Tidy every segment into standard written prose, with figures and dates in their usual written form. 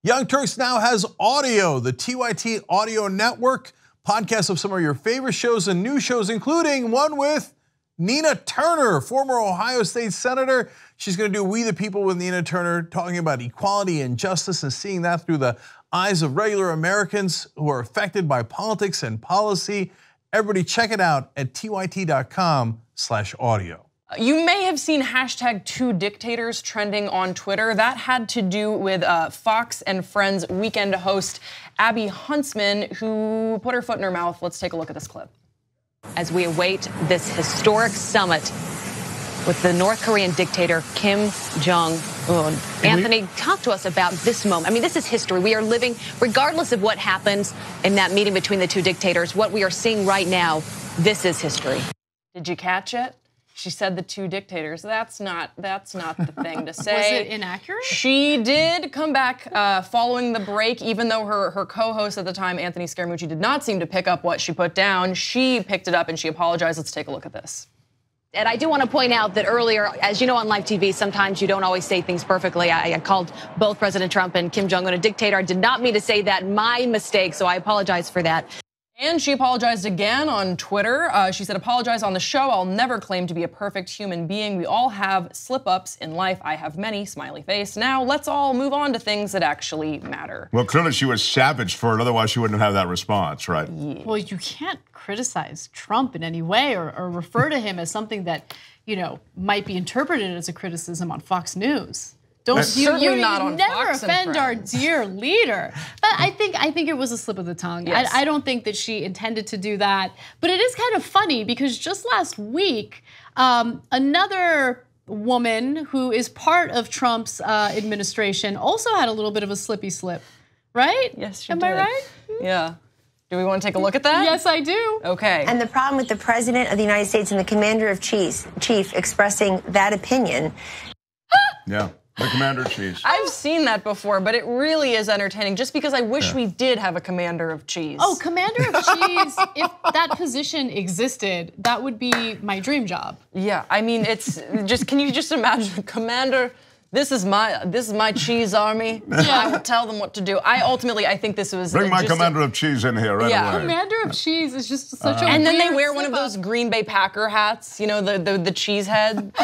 Young Turks now has audio, the TYT Audio Network, podcasts of some of your favorite shows and new shows, including one with Nina Turner, former Ohio State Senator. She's going to do We the People with Nina Turner, talking about equality and justice and seeing that through the eyes of regular Americans who are affected by politics and policy. Everybody check it out at tyt.com/audio. You may have seen #2Dictators trending on Twitter. That had to do with Fox and Friends weekend host Abby Huntsman, who put her foot in her mouth. Let's take a look at this clip. As we await this historic summit with the North Korean dictator Kim Jong-un. Anthony, talk to us about this moment. I mean, this is history. We are living, regardless of what happens in that meeting between the two dictators, what we are seeing right now, this is history. Did you catch it? She said the two dictators. That's not the thing to say. Was it inaccurate? She did come back following the break, even though her co-host at the time, Anthony Scaramucci, did not seem to pick up what she put down. She picked it up and she apologized. Let's take a look at this. And I do want to point out that earlier, as you know, on live TV, sometimes you don't always say things perfectly. I called both President Trump and Kim Jong-un a dictator. I did not mean to say that. My mistake, so I apologize for that. And she apologized again on Twitter. She said, apologize on the show. I'll never claim to be a perfect human being. We all have slip-ups in life. I have many, smiley face. Now let's all move on to things that actually matter. Well, clearly she was savage for it. Otherwise she wouldn't have that response, right? Yeah. Well, you can't criticize Trump in any way or refer to him as something that, you know, might be interpreted as a criticism on Fox News. Don't certainly not on never Fox and offend our Friends. dear leader. But I think it was a slip of the tongue. Yes. I don't think that she intended to do that. But it is kind of funny because just last week, another woman who is part of Trump's administration also had a little bit of a slippy slip, right? Yes, she Am did. I right? Yeah. Do we want to take a look at that? Yes, I do. Okay. And the problem with the President of the United States and the Commander of Chief expressing that opinion. Yeah. The commander-in-chief. I've seen that before, but it really is entertaining just because I wish we did have a commander of cheese. Oh, commander of cheese, if that position existed, that would be my dream job. Yeah, I mean, it's just, can you just imagine, commander, this is my cheese army. I will tell them what to do. I think this was Bring my just commander of cheese in here right away. Commander of cheese is just such a and then they weird wear one of slip-up. those Green Bay Packer hats, you know, the cheese head.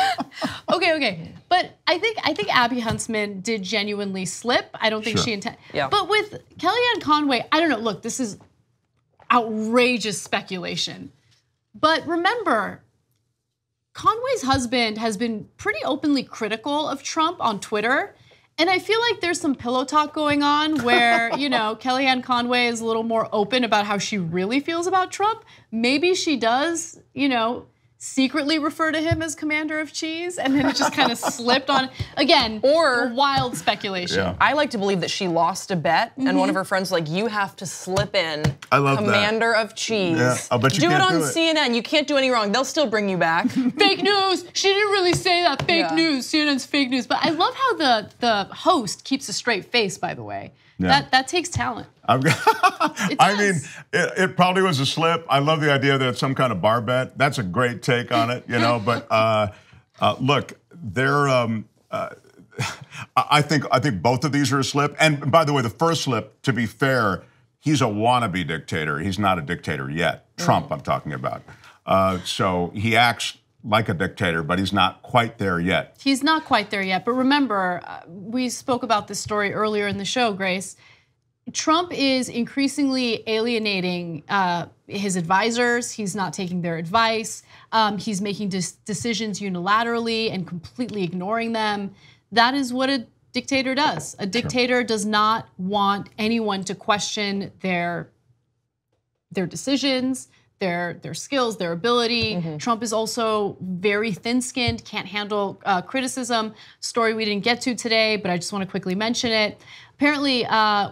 Okay. But I think Abby Huntsman did genuinely slip. I don't think she intended. Yeah. But with Kellyanne Conway, I don't know. Look, this is outrageous speculation. But remember, Conway's husband has been pretty openly critical of Trump on Twitter. And I feel like there's some pillow talk going on where, you know, Kellyanne Conway is a little more open about how she really feels about Trump. Maybe she does, you know, secretly refer to him as commander of cheese, and then it just kind of slipped on, again, or wild speculation. Yeah. I like to believe that she lost a bet, and one of her friends was like, you have to slip in I love that. commander of cheese. Yeah, I'll bet you do it can't on do it. CNN. You can't do any wrong. They'll still bring you back. Fake news. She didn't really say that. Fake news. CNN's fake news. But I love how the host keeps a straight face, by the way. Yeah. That takes talent. I mean, it probably was a slip. I love the idea that it's some kind of bar bet. That's a great take on it, you know. But look, they're. I think both of these are a slip. And by the way, the first slip, to be fair, he's a wannabe dictator. He's not a dictator yet. Trump, I'm talking about. So he acts like a dictator, but he's not quite there yet. He's not quite there yet. But remember, we spoke about this story earlier in the show, Grace. Trump is increasingly alienating his advisors. He's not taking their advice. He's making decisions unilaterally and completely ignoring them. That is what a dictator does. A dictator does not want anyone to question their decisions, their skills, their ability. Trump is also very thin-skinned, can't handle criticism. Story we didn't get to today, but I just want to quickly mention it. Apparently,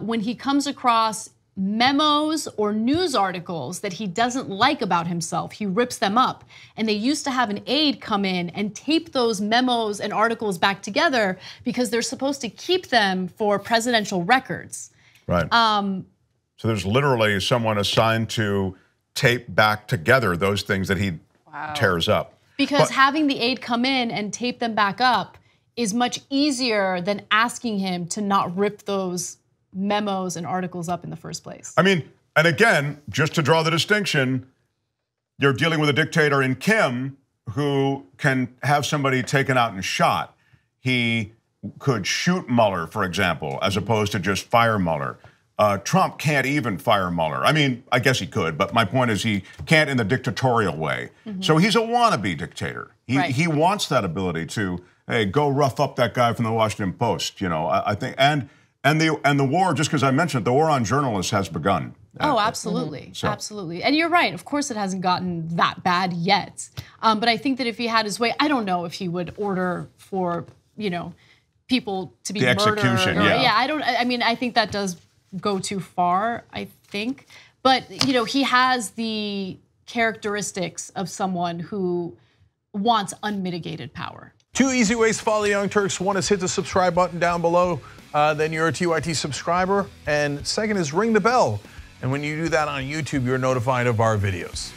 when he comes across memos or news articles that he doesn't like about himself, he rips them up. And they used to have an aide come in and tape those memos and articles back together because they're supposed to keep them for presidential records. Right. So there's literally someone assigned to tape back together those things that he tears up. Because having the aide come in and tape them back up is much easier than asking him to not rip those memos and articles up in the first place. I mean, and again, just to draw the distinction, you're dealing with a dictator in Kim who can have somebody taken out and shot. He could shoot Mueller, for example, as opposed to just fire Mueller. Trump can't even fire Mueller. I mean, I guess he could, but my point is he can't in the dictatorial way. So he's a wannabe dictator. He wants that ability to, hey, go rough up that guy from the Washington Post. You know, I think, and the war, just because I mentioned it, the war on journalists has begun. Oh, absolutely, absolutely. And you're right. Of course, it hasn't gotten that bad yet. But I think that if he had his way, I don't know if he would order for, you know, people to be the murdered. execution, I mean, I think that does go too far, I think. But, you know, he has the characteristics of someone who wants unmitigated power. 2 easy ways to follow the Young Turks. One is hit the subscribe button down below. Then you're a TYT subscriber. And second is ring the bell. And when you do that on YouTube, you're notified of our videos.